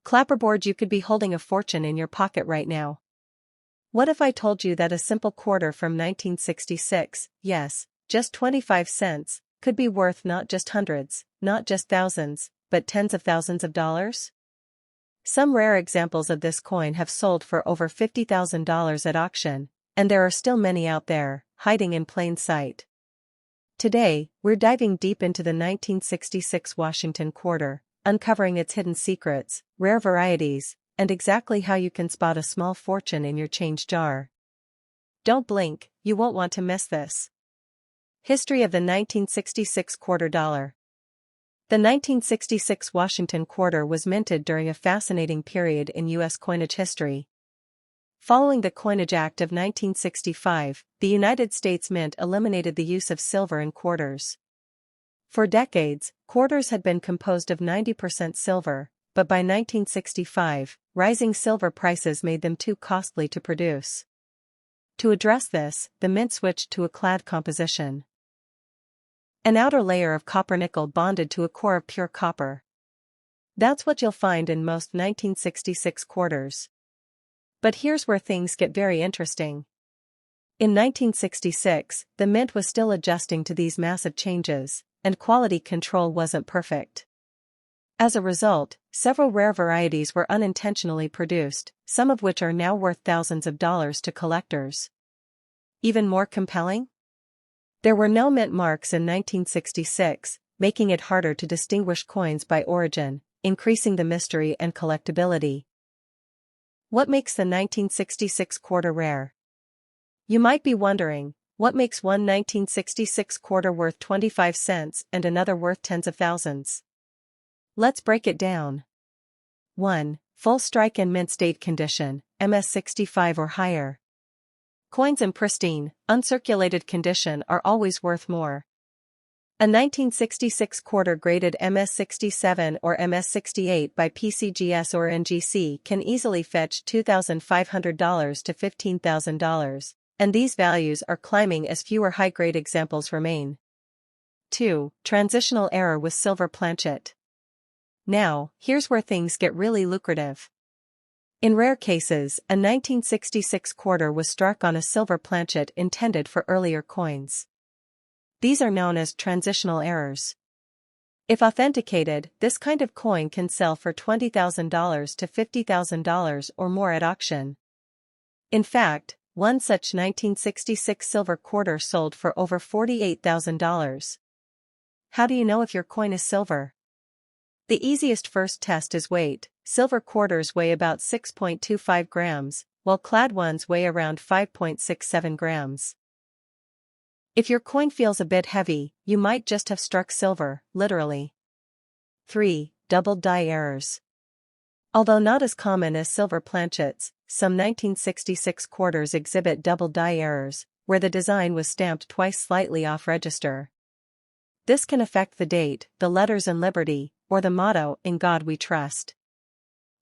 Clapperboard, you could be holding a fortune in your pocket right now. What if I told you that a simple quarter from 1966, yes, just 25 cents, could be worth not just hundreds, not just thousands, but tens of thousands of dollars? Some rare examples of this coin have sold for over $50,000 at auction, and there are still many out there, hiding in plain sight. Today, we're diving deep into the 1966 Washington quarter, uncovering its hidden secrets, rare varieties, and exactly how you can spot a small fortune in your change jar. Don't blink, you won't want to miss this. History of the 1966 quarter dollar. The 1966 Washington quarter was minted during a fascinating period in U.S. coinage history. Following the Coinage Act of 1965, the United States Mint eliminated the use of silver in quarters. For decades, quarters had been composed of 90% silver, but by 1965, rising silver prices made them too costly to produce. To address this, the mint switched to a clad composition. An outer layer of copper-nickel bonded to a core of pure copper. That's what you'll find in most 1966 quarters. But here's where things get very interesting. In 1966, the mint was still adjusting to these massive changes, and quality control wasn't perfect. As a result, several rare varieties were unintentionally produced, some of which are now worth thousands of dollars to collectors. Even more compelling? There were no mint marks in 1966, making it harder to distinguish coins by origin, increasing the mystery and collectability. What makes the 1966 quarter rare? You might be wondering, what makes one 1966 quarter worth 25 cents and another worth tens of thousands? Let's break it down. 1. Full strike and mint state condition, MS65 or higher. Coins in pristine, uncirculated condition are always worth more. A 1966 quarter graded MS67 or MS68 by PCGS or NGC can easily fetch $2,500 to $15,000, and these values are climbing as fewer high-grade examples remain. 2. Transitional error with silver planchet. Now, here's where things get really lucrative. In rare cases, a 1966 quarter was struck on a silver planchet intended for earlier coins. These are known as transitional errors. If authenticated, this kind of coin can sell for $20,000 to $50,000 or more at auction. In fact, one such 1966 silver quarter sold for over $48,000. How do you know if your coin is silver? The easiest first test is weight. Silver quarters weigh about 6.25 grams, while clad ones weigh around 5.67 grams. If your coin feels a bit heavy, you might just have struck silver, literally. 3. Doubled die errors. Although not as common as silver planchets, some 1966 quarters exhibit double die errors, where the design was stamped twice slightly off register. This can affect the date, the letters in Liberty, or the motto, "In God We Trust."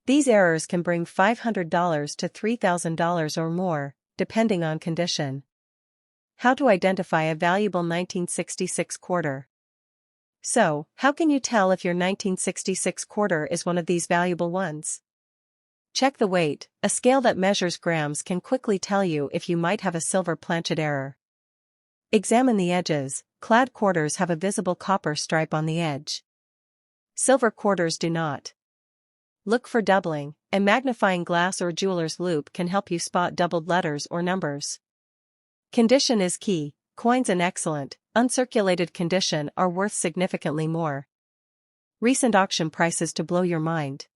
These errors can bring $500 to $3,000 or more, depending on condition. How to identify a valuable 1966 quarter? So, how can you tell if your 1966 quarter is one of these valuable ones? Check the weight. A scale that measures grams can quickly tell you if you might have a silver planchet error. Examine the edges. Clad quarters have a visible copper stripe on the edge. Silver quarters do not. Look for doubling. A magnifying glass or jeweler's loupe can help you spot doubled letters or numbers. Condition is key. Coins in excellent, uncirculated condition are worth significantly more. Recent auction prices to blow your mind.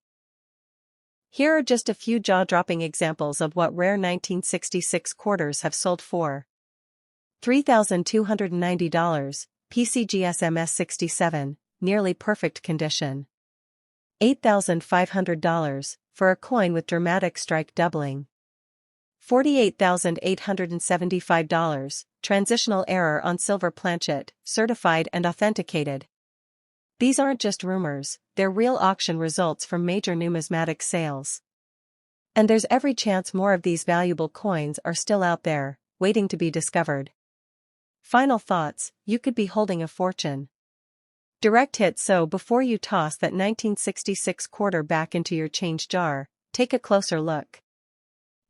Here are just a few jaw-dropping examples of what rare 1966 quarters have sold for. $3,290, PCGS MS67, nearly perfect condition. $8,500, for a coin with dramatic strike doubling. $48,875, transitional error on silver planchet, certified and authenticated. These aren't just rumors, they're real auction results from major numismatic sales. And there's every chance more of these valuable coins are still out there, waiting to be discovered. Final thoughts: you could be holding a fortune. Direct hit. So before you toss that 1966 quarter back into your change jar, take a closer look.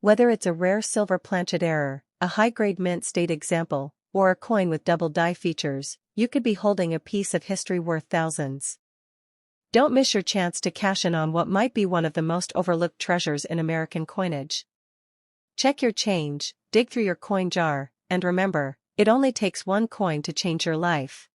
Whether it's a rare silver planchet error, a high-grade mint state example, or a coin with double die features, you could be holding a piece of history worth thousands. Don't miss your chance to cash in on what might be one of the most overlooked treasures in American coinage. Check your change, dig through your coin jar, and remember, it only takes one coin to change your life.